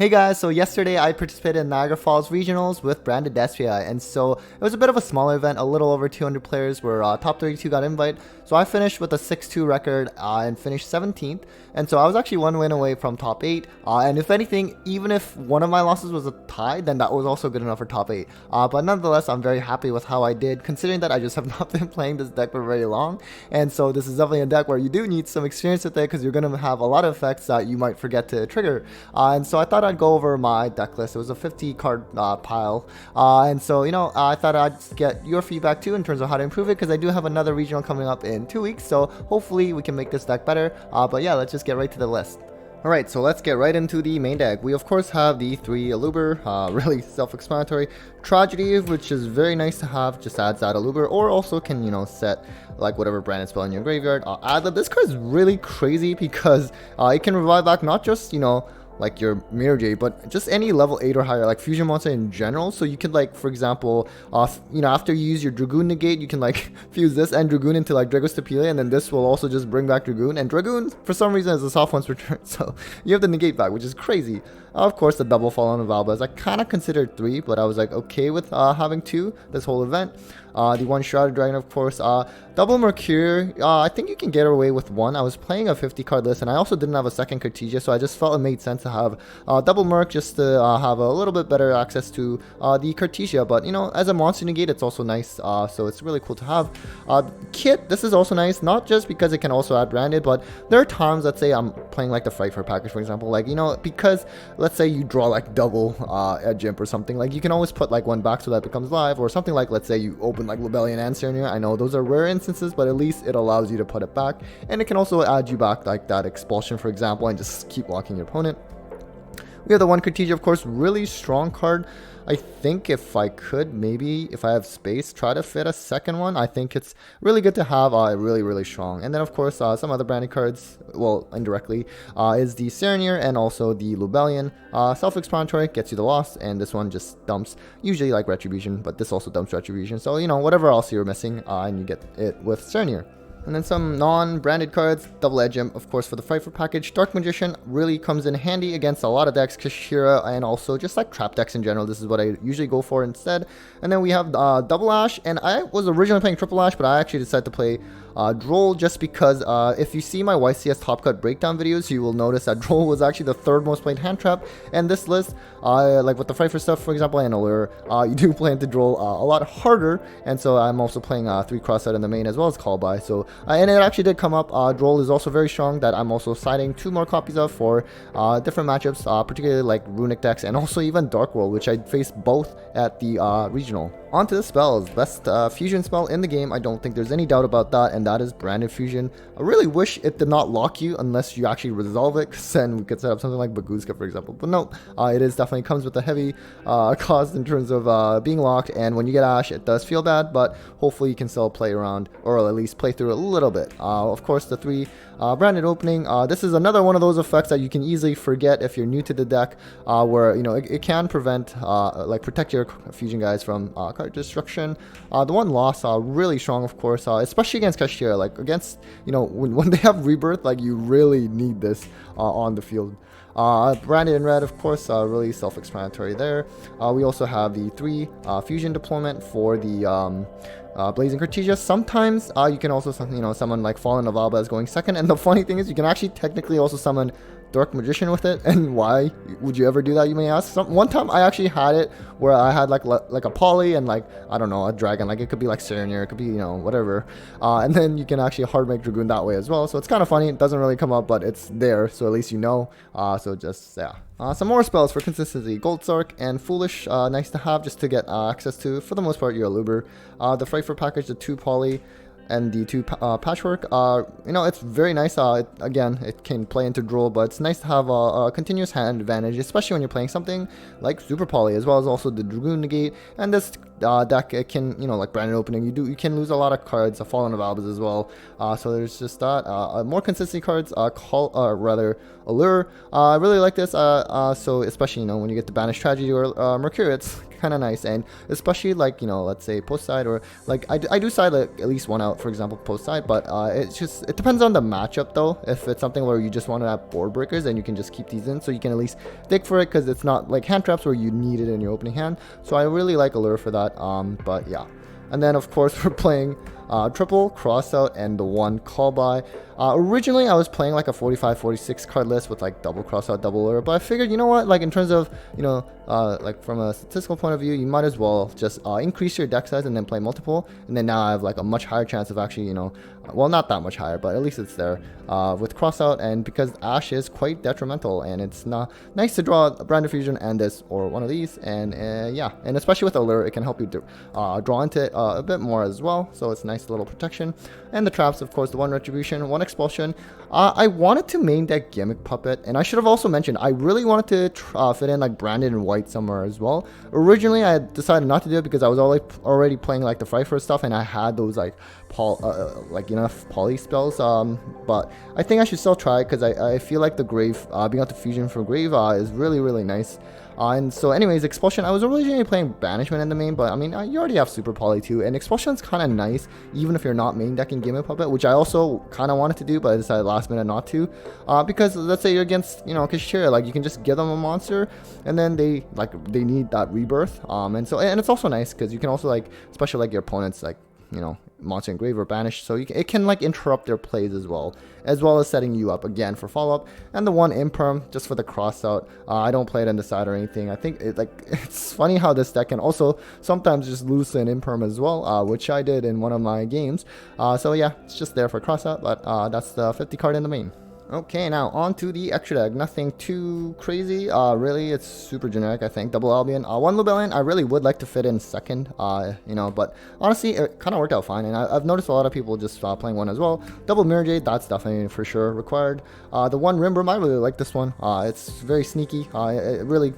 Hey guys, so yesterday I participated in Niagara Falls Regionals with Branded Despia, and so it was a bit of a smaller event, a little over 200 players where top 32 got invite. So I finished with a 6-2 record and finished 17th, and so I was actually one win away from top 8, and if anything, even if one of my losses was a tie, then that was also good enough for top 8. But nonetheless, I'm very happy with how I did, considering that I just have not been playing this deck for very long, and so this is definitely a deck where you do need some experience with it because you're going to have a lot of effects that you might forget to trigger, and so I thought I'd go over my deck list. It was a 50 card pile, and so I thought I'd get your feedback too in terms of how to improve it, because I do have another regional coming up in 2 weeks, so hopefully we can make this deck better. But yeah, let's just get right to the list. Alright, so let's get right into the main deck. We of course have the 3 Aluber, really self-explanatory. Tragedy, which is very nice to have, just adds that Aluber, or also can, set like whatever branded spell in your graveyard. Add that this card is really crazy because it can revive back not just, like your Mirror Jade, but just any level 8 or higher, like fusion monster in general. So you could, like, for example, after you use your Dragoon negate, you can like fuse this and Dragoon into like Dragonrider Games, and then this will also just bring back Dragoon, and Dragoon for some reason is a soft once return, so you have the negate back, which is crazy. Of course, the double fall on Valbaz, I kind of considered 3, but I was like okay with having 2 this whole event. The one Shrouded Dragon, of course. Double Mercure, I think you can get away with 1. I was playing a 50 card list, and I also didn't have a second Cartesia, so I just felt it made sense to have double Merc just to have a little bit better access to the Cartesia. But as a monster negate, it's also nice, so it's really cool to have. Kit, this is also nice, not just because it can also add branded, but there are times, let's say I'm playing like the Frightfur package, for example, like because let's say you draw like double Edge Imp or something, like you can always put like 1 back so that it becomes live, or something like, let's say you open like Lebellion and Serenir. I know those are rare instances, but at least it allows you to put it back, and it can also add you back like that Expulsion, for example, and just keep walking your opponent. We have the one Cartesia, of course, really strong card. I think if I could, maybe if I have space, try to fit a second one. I think it's really good to have really strong. And then of course some other branded cards, well, indirectly, is the Serenir and also the Lebellion. Self-explanatory, gets you the loss, and this one just dumps usually like Retribution, but this also dumps Retribution, so whatever else you're missing, and you get it with Serenir. And then some non-branded cards, Double Edge Imp, of course, for the Frightfur package. Dark Magician really comes in handy against a lot of decks, Kashira, and also just like trap decks in general. This is what I usually go for instead. And then we have Double Ash, and I was originally playing Triple Ash, but I actually decided to play Droll, just because if you see my YCS Top Cut breakdown videos, you will notice that Droll was actually the 3rd most played hand trap. And this list, like with the Frightfur stuff, for example, and Allure, you do play into Droll a lot harder, and so I'm also playing 3 cross out in the main as well as Call By. So and it actually did come up. Droll is also very strong, that I'm also citing 2 more copies of for different matchups, particularly like Runic decks, and also even Dark World, which I faced both at the regional. On to the spells. Best fusion spell in the game, I don't think there's any doubt about that, and that is Branded Fusion. I really wish it did not lock you unless you actually resolve it, because then we could set up something like Baguzka, for example. But no, it is definitely comes with a heavy cost in terms of being locked, and when you get Ash, it does feel bad, but hopefully you can still play around, or at least play through a little bit. Of course, the 3 branded opening, this is another one of those effects that you can easily forget if you're new to the deck, where it can prevent like protect your fusion guys from card destruction. The one loss, really strong, of course, especially against Kashira, like against when they have rebirth, like you really need this on the field. Branded in red, of course, really self-explanatory there. We also have the 3 fusion deployment for the Blazing Cartesia. Sometimes you can also summon like Fallen of Alba as going second, and the funny thing is you can actually technically also summon Dark Magician with it. And why would you ever do that, you may ask? One time I actually had it where I had like a Poly and like, I don't know, a dragon, like it could be like Serenir, it could be whatever, and then you can actually hard make Dragoon that way as well. So it's kind of funny. It doesn't really come up, but it's there, so at least so just yeah. Some more spells for consistency. Gold Sark and Foolish, nice to have just to get access to, for the most part, your Aluber. The Frightfur package, the 2 Poly, and the 2 Patchwork. It's very nice. Again, it can play into Droll, but it's nice to have a continuous hand advantage, especially when you're playing something like Super Poly, as well as also the Dragoon negate. And this deck, it can, you know, like Branded Opening, you can lose a lot of cards, Fallen of Albus as well. So there's just that. More consistency cards, rather Allure. I really like this. So especially, you know, when you get the Banished Tragedy or Mercury, it's kind of nice. And especially like, you know, let's say post side, or like I do side like at least one out, for example, post side, but it depends on the matchup though. If it's something where you just want to have board breakers, then you can just keep these in, so you can at least dig for it, because it's not like hand traps where you need it in your opening hand. So I really like Allure for that. But yeah. And then of course we're playing triple crossout and the one call by. Originally I was playing like a 45-46 card list with like double crossout, double Allure, but I figured, you know what, like in terms of, you know, like from a statistical point of view, you might as well just increase your deck size and then play multiple, and then now I have like a much higher chance of actually, you know, well, not that much higher, but at least it's there with crossout. And because Ash is quite detrimental, and it's not nice to draw a Branded Fusion and this or one of these, and yeah, and especially with Allure, it can help you draw into it a bit more as well, so it's nice little protection. And the traps, of course, the one Retribution, one Expulsion. I wanted to main deck Gimmick Puppet, and I should have also mentioned I really wanted to fit in like Branded in white somewhere as well. Originally I decided not to do it because I was already playing like the Frightfur stuff, and I had those like enough poly spells, but I think I should still try it, because I feel like the Grave, being able to fusion for Grave is really nice. And so anyways, Expulsion, I was originally playing Banishment in the main, but I mean, you already have Super Poly too, and Expulsion's kind of nice even if you're not main decking Gimmick Puppet, which I also kind of wanted to do, but I decided last minute not to, because let's say you're against, you know, Kashira, like you can just give them a monster, and then they need that rebirth, and it's also nice because you can also like, especially like your opponents, like, you know, monster engrave or banished, so it can like interrupt their plays as well as setting you up again for follow-up. And the one imperm just for the cross out. I don't play it in the side or anything. I think it's funny how this deck can also sometimes just lose to an imperm as well, which I did in one of my games. So yeah, it's just there for cross out, but that's the 50 card in the main. Okay, now on to the extra deck. Nothing too crazy. Really, it's super generic, I think. Double Albion. One Lubellion, I really would like to fit in second, you know, but honestly, it kind of worked out fine. And I've noticed a lot of people just playing one as well. Double Mirror Jade, that's definitely for sure required. The one Rimbrum, I really like this one. It's very sneaky. It really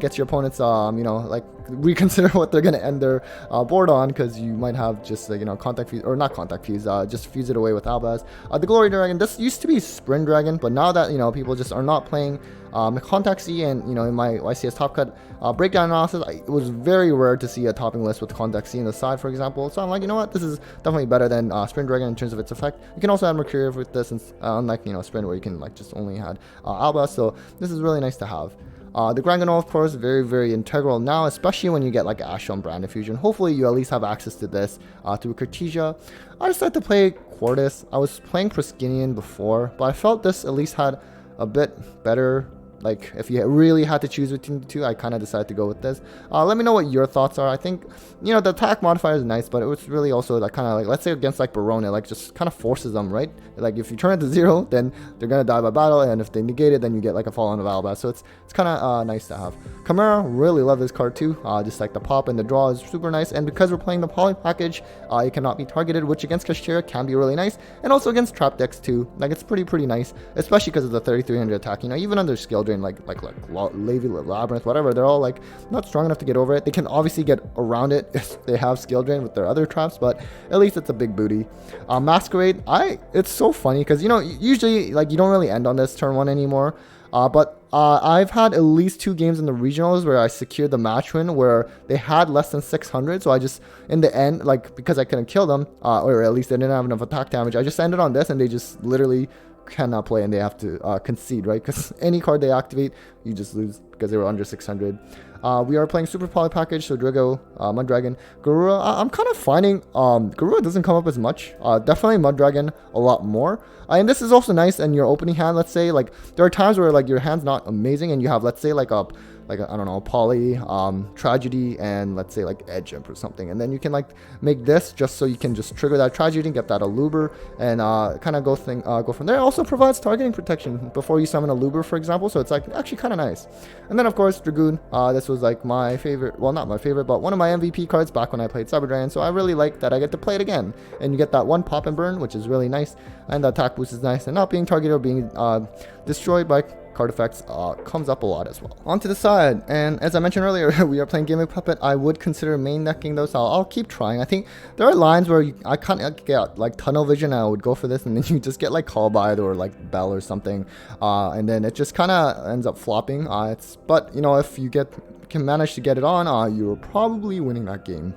gets your opponents, you know, like reconsider what they're going to end their board on, because you might have just, you know, contact fuse, or not contact fuse, just fuse it away with Albaz. The Glory Dragon, this used to be Sprint Dragon, but now that, you know, people just are not playing Contact C, and, you know, in my YCS Top Cut breakdown analysis, it was very rare to see a topping list with Contact C in the side, for example. So I'm like, you know what, this is definitely better than Sprint Dragon in terms of its effect. You can also add Mercury with this, unlike, you know, Sprint, where you can like just only add Alba. So this is really nice to have. The Granganol, of course, very integral now, especially when you get like Ash on Branded Fusion. Hopefully you at least have access to this through Cartesia. I decided to play Quartus. I was playing Proskinian before, but I felt this at least had a bit better. Like, if you really had to choose between the two, I kind of decided to go with this. Let me know what your thoughts are. I think, you know, the attack modifier is nice, but it was really also that kind of like, let's say against like Barone, it like just kind of forces them, right? Like, if you turn it to 0, then they're going to die by battle, and if they negate it, then you get like a Fallen of Albaz. So it's kind of nice to have. Chimera, really love this card too. Just like the pop and the draw is super nice, and because we're playing the Poly package, it cannot be targeted, which against Kashira can be really nice, and also against trap decks too. Like, it's pretty nice, especially because of the 3300 attack. You know, even under skill drain, like Levy, Labyrinth, whatever, they're all like not strong enough to get over it. They can obviously get around it if they have skill drain with their other traps, but at least it's a big booty. Masquerade, it's so funny because, you know, usually like you don't really end on this turn 1 anymore, but I've had at least 2 games in the regionals where I secured the match win where they had less than 600, so I just, in the end, like, because I couldn't kill them, or at least they didn't have enough attack damage, I just ended on this, and they just literally cannot play, and they have to concede, right? Because any card they activate, you just lose because they were under 600. We are playing Super Poly package, so Drago, Muddragon, Garura. I'm kind of finding Garura doesn't come up as much. Definitely Muddragon a lot more. And this is also nice in your opening hand. Let's say like there are times where like your hand's not amazing, and you have, let's say, like a I don't know, Poly, Tragedy, and let's say like Edge Imp or something, and then you can like make this just so you can just trigger that Tragedy and get that Aluber, and kind of go from there. It also provides targeting protection before you summon a Luber, for example, so it's like actually kind of nice. And then of course Dragoon, this was like my favorite, well, not my favorite, but one of my MVP cards back when I played Cyber Dragon, so I really like that I get to play it again, and you get that one pop and burn, which is really nice, and the attack boost is nice, and not being targeted or being destroyed by card effects comes up a lot as well. On to the side, and as I mentioned earlier, we are playing Gimmick Puppet. I would consider main decking those. I'll keep trying. I think there are lines where I kind of get like tunnel vision, and I would go for this, and then you just get like Call by or like Bell or something, and then it just kind of ends up flopping. But you know, if you can manage to get it on, you're probably winning that game.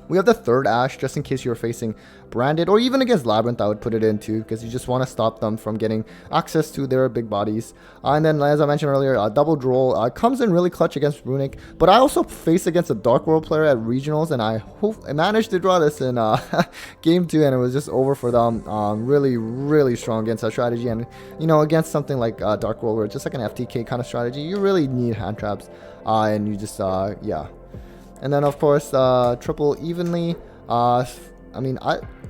We have the third Ash, just in case you're facing Branded, or even against Labyrinth, I would put it in too, because you just want to stop them from getting access to their big bodies. And then, as I mentioned earlier, Double Droll comes in really clutch against Runic, but I also face against a Dark World player at Regionals, and I managed to draw this in Game 2, and it was just over for them. Really, really strong against that strategy, and, you know, against something like Dark World, where it's just like an FTK kind of strategy, you really need hand traps, and you just, yeah. And then, of course, triple evenly. I mean,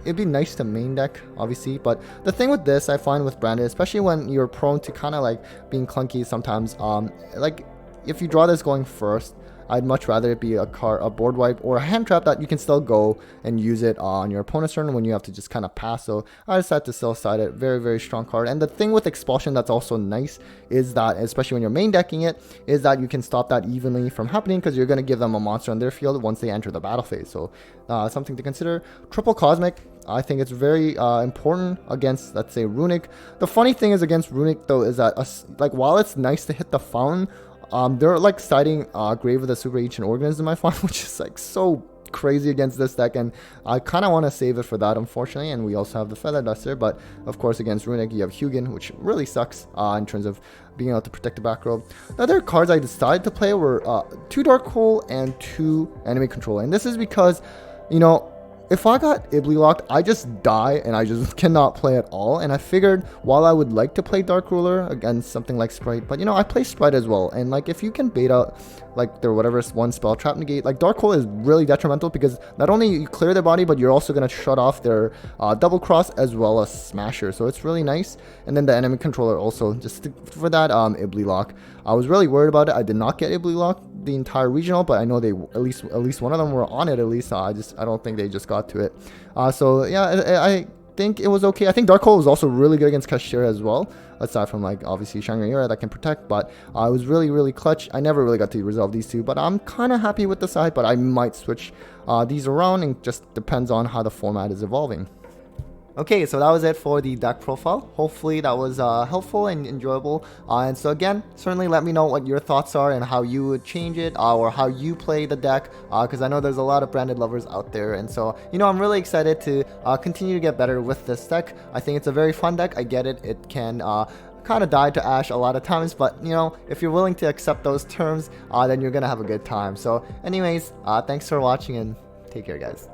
it'd be nice to main deck, obviously. But the thing with this, I find with Branded, especially when you're prone to kind of like being clunky sometimes, like if you draw this going first, I'd much rather it be a board wipe or a hand trap that you can still go and use it on your opponent's turn when you have to just kind of pass. So I decided to still side it. Very, very strong card. And the thing with Expulsion that's also nice is that, especially when you're main decking it, is that you can stop that evenly from happening, because you're going to give them a monster on their field once they enter the battle phase. So something to consider. Triple Cosmic, I think it's very important against, let's say, Runic. The funny thing is against Runic, though, is that like while it's nice to hit the fountain, they're like siding Grave of the Super Ancient Organism, I find, which is like so crazy against this deck, and I kind of want to save it for that, unfortunately. And we also have the Feather Duster, but of course against Runic you have Hugin, which really sucks in terms of being able to protect the back row. The other cards I decided to play were 2 Dark Hole and 2 Enemy Control, and this is because, you know, if I got Ibly locked, I just die and I just cannot play at all. And I figured, while I would like to play Dark Ruler against something like Sprite, but you know, I play Sprite as well. And like, if you can bait out like their whatever one spell trap negate, like Dark Hole is really detrimental, because not only you clear their body, but you're also going to shut off their double cross as well as Smasher. So it's really nice. And then the Enemy Controller also, just for that Ibly lock. I was really worried about it. I did not get Ibly lock the entire regional, but I know they at least one of them were on it at least. I don't think they just got to it. So yeah, I think it was okay. I think Dark Hole was also really good against Kashira as well, aside from like obviously Shangri-La that can protect, but it was really, really clutch. I never really got to resolve these two, but I'm kind of happy with the side, but I might switch these around, and just depends on how the format is evolving. Okay, so that was it for the deck profile. Hopefully that was helpful and enjoyable. And so again, certainly let me know what your thoughts are and how you would change it, or how you play the deck, because I know there's a lot of Branded lovers out there. And so, you know, I'm really excited to continue to get better with this deck. I think it's a very fun deck. I get it. It can kind of die to Ash a lot of times, but you know, if you're willing to accept those terms, then you're gonna have a good time. So anyways, thanks for watching, and take care, guys.